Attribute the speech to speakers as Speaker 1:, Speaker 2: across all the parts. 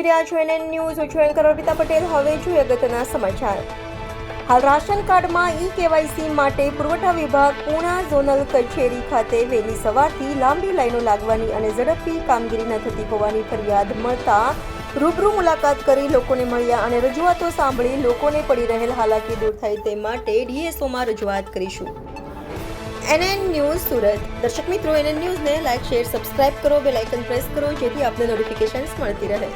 Speaker 1: રહ્યા છો NN news. હું છું એન્કર અર્પિતા પટેલ. હવે જોઈએ અગત્યના સમાચાર. હાલ રાશન કાર્ડમાં KYC માટે પુરવઠા વિભાગ પૂણા ઝોનલ કચેરી ખાતે વહેલી સવારથી લાંબી લાઈનો લાગવાની અને ઝડપી કામગીરી ન થતી હોવાની ફરિયાદ મળતા રૂબરૂ મુલાકાત કરી લોકોને મળ્યા અને રજૂઆતો સાંભળી લોકોને પડી રહેલ હાલાકી દૂર થાય તે માટે DSOમાં રજૂઆત કરીશું. NN news Surat. દર્શક મિત્રો, NN ન્યૂઝને લાઈક, શેર, સબસ્ક્રાઇબ કરો, બેલ આઇકન પ્રેસ કરો જેથી આપને નોટિફિકેશન્સ મળતી રહે.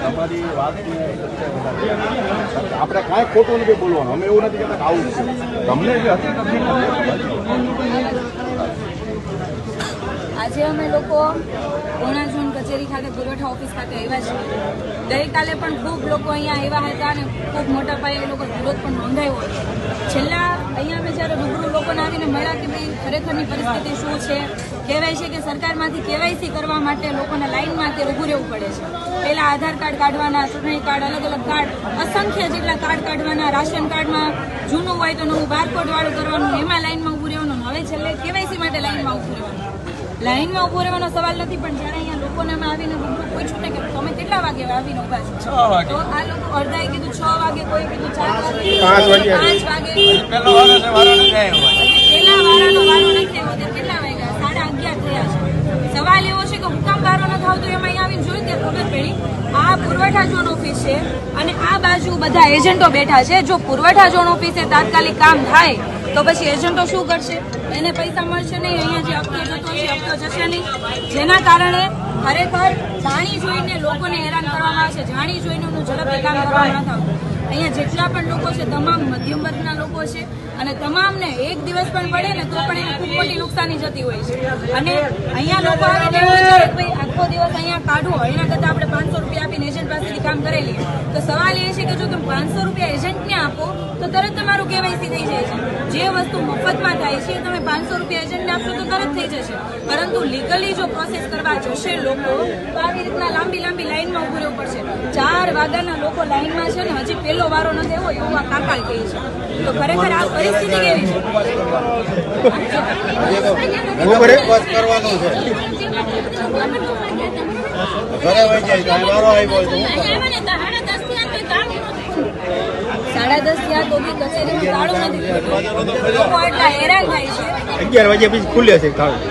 Speaker 2: તમારી વાતને આપણે કાંઈ ખોટું નથી બોલવાનું. અમે એવું નથી કહેતા આવું છે. તમને જે
Speaker 3: આજે અમે લોકો પૂણા ઝોન કચેરી ખાતે પુરવઠા ઓફિસ ખાતે આવ્યા છીએ. ગઈકાલે પણ ખૂબ લોકો અહીંયા આવ્યા હતા અને ખૂબ મોટા પાયે એ લોકો વિરોધ પણ નોંધાયો હતો. છેલ્લા અહીંયા અમે જ્યારે રૂબરૂ લોકોને આવીને મળ્યા કે ભાઈ ખરેખરની પરિસ્થિતિ શું છે, કહેવાય છે કે સરકારમાંથી KYC કરવા માટે લોકોને લાઇનમાં તે ઊભું રહેવું પડે છે. પહેલાં આધાર કાર્ડ કાઢવાના, ચૂંટણી કાર્ડ, અલગ અલગ કાર્ડ, અસંખ્ય જેટલા કાર્ડ કાઢવાના, રાશન કાર્ડમાં જૂનું હોય તો નવું બારકોડવાળું કરવાનું, એમાં લાઇનમાં ઊભું રહેવાનું. હવે છેલ્લે KYC માટે લાઇનમાં ઊભું રહેવાનું. લાઇનમાં ઊભો રહેવાનો સવાલ નથી, પણ જ્યારે અહીંયા લોકોને અમે આવીને રૂબરૂ પૂછ્યું ને કે તમે કેટલા વાગે આવીને ઊભા છો, તો આ લોકો અડધાએ કીધું 6 વાગે, કોઈ કીધું 4 વાગે, 5 વાગે. પહેલા વારાનો વારો નથી આવ્યો. કેટલા વાગ્યા? 11:30 થયા છે. સવાલ એવો છે કે હુકમ વારો ન થાવ તો એમાં અહીંયા આવીને જોયું ત્યાં ખબર પડી આ પુરવઠા ઝોન ઓફિસ છે અને આ બાજુ બધા એજન્ટો બેઠા છે. જો પુરવઠા ઝોન ઓફિસે તાત્કાલિક કામ થાય તો પછી એજન્ટો શું કરશે? એને પૈસા મળશે નહીં. અહીંયા જે હપ્તો જતો છે હપ્તો જશે નહીં, જેના કારણે ખરેખર જાણી જોઈને લોકોને હેરાન કરવામાં આવશે. જાણી જોઈને ઝડપથી કામ કરવામાં ન થતું. અહીંયા જેટલા પણ લોકો છે તમામ મધ્યમ વર્ગના લોકો છે અને તમામને એક દિવસ પણ પડે ને તો પણ એને ખૂબ મોટી નુકસાની જતી હોય છે. અને અહીંયા લોકો આવે ને એવું વિચારે કે ભાઈ આખો દિવસ અહીંયા કાઢવો, એના કરતાં આપણે 500 રૂપિયા આપીને એજન્ટ પાસેથી કામ કરી લઈએ. તો સવાલ એ છે કે જો તમે 500 રૂપિયા એજન્ટને આપો તો તરત તમારું KYC થઈ જાય છે. જે વસ્તુ મફતમાં થાય છે તમે 500 રૂપિયા એજન્ટને આપશો તો તરત થઈ જશે. પરંતુ લીગલી જો પ્રોસેસ કરવા જશે લોકો તો આવી રીતના લાંબી લાઈનમાં ઊભું રહેવું પડશે. 4 વાગ્યાના લોકો લાઈનમાં છે ને હજી પહેલો વારો ન થયો એવું આ કાકા કહે છે. તો ખરેખર આ પરિસ્થિતિ કેવી છે? સાડા 10 થયા તો બી કચેરીનું તાળું નથી ખોલ્યું. લોકો એટલા હેરાન થાય છે.
Speaker 4: 11 વાગ્યા પછી ખુલ્લે છે તાળું.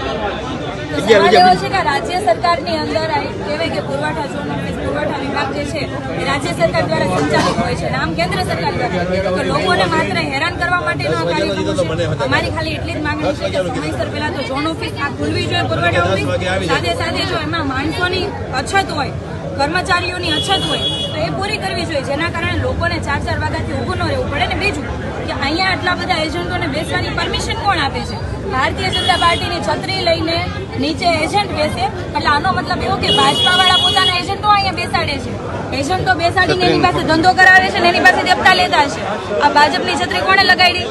Speaker 3: સવાલ એવો છે કે રાજ્ય સરકારની અંદર કહેવાય કે પુરવઠા ઝોન ઓફિસ, પુરવઠા વિભાગ જે છે એ રાજ્ય સરકાર દ્વારા સંચાલિત હોય છે. આમ કેન્દ્ર સરકાર દ્વારા તો લોકોને માત્ર હેરાન કરવા માટેનો આ કાર્યક્રમ છે. અમારી ખાલી એટલી જ માંગણી છે કે સમયસર પહેલા તો ઝોન ઓફિસ આ ખુલવી જોઈએ, પુરવઠા ઓફિસ. સાથે સાથે જો એમાં માણસોની અછત હોય, કર્મચારીઓની અછત હોય તો એ પૂરી કરવી જોઈએ, જેના કારણે લોકોને 4 વાગ્યાથી ઊભું ન રહેવું પડે. ને બીજું કે અહીંયા આટલા બધા એજન્ટોને બેસવાની પરમિશન કોણ આપે છે? ભારતીય જનતા પાર્ટીની છત્રી લઈને નીચે એજન્ટ બેસે, એટલે આનો મતલબ એવો કે ભાજપાવાળા પોતાના એજન્ટો અહીંયા બેસાડે છે. એજન્ટો બેસાડીને એની પાસે ધંધો કરાવે છે ને એની પાસે હપ્તા લેતા છે. આ ભાજપની છત્રી કોણે લગાડી?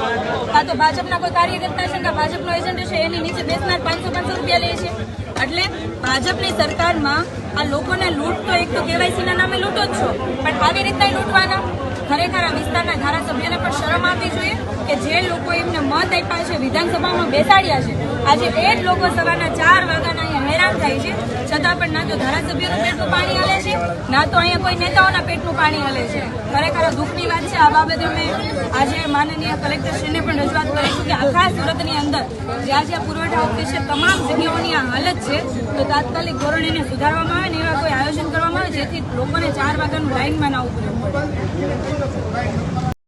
Speaker 3: કાં તો ભાજપના કોઈ કાર્યકર્તા છે કે ભાજપનો એજન્ટ છે એની નીચે બેસનાર 500 રૂપિયા લે છે. એટલે ભાજપની સરકારમાં આ લોકોને લૂંટ તો એક તો KYC ના નામે લૂંટો જ છો, પણ આવી રીતના લૂંટવાના. ખરેખર આ વિસ્તારના ધારાસભ્યને પણ શરમ આપવી જોઈએ કે જે લોકો એમને મત આપ્યા છે, વિધાનસભામાં બેસાડ્યા છે, આજે એ જ લોકો સવારના 4 વાગ્યાના અહીંયા હેરાન થાય છે. છતાં પણ ના તો ધારાસભ્યોનું પેટનું પાણી હલે છે, ના તો અહીંયા કોઈ નેતાઓના પેટનું પાણી હલે છે. ખરેખર દુઃખની વાત છે. આ બાબતે અમે આજે માનનીય કલેક્ટરશ્રીને પણ રજૂઆત કરીશું કે આખા સુરતની અંદર જ્યાં જ્યાં પુરવઠા ઓફિસ છે તમામ જગ્યાઓની આ હાલત છે, તો તાત્કાલિક ધોરણે એને સુધારવામાં આવે ને એવા કોઈ આયોજન કરવામાં આવે જેથી લોકોને 4 વાગ્યાનું લાઈનમાં ના ઉભું રહેવું પડે.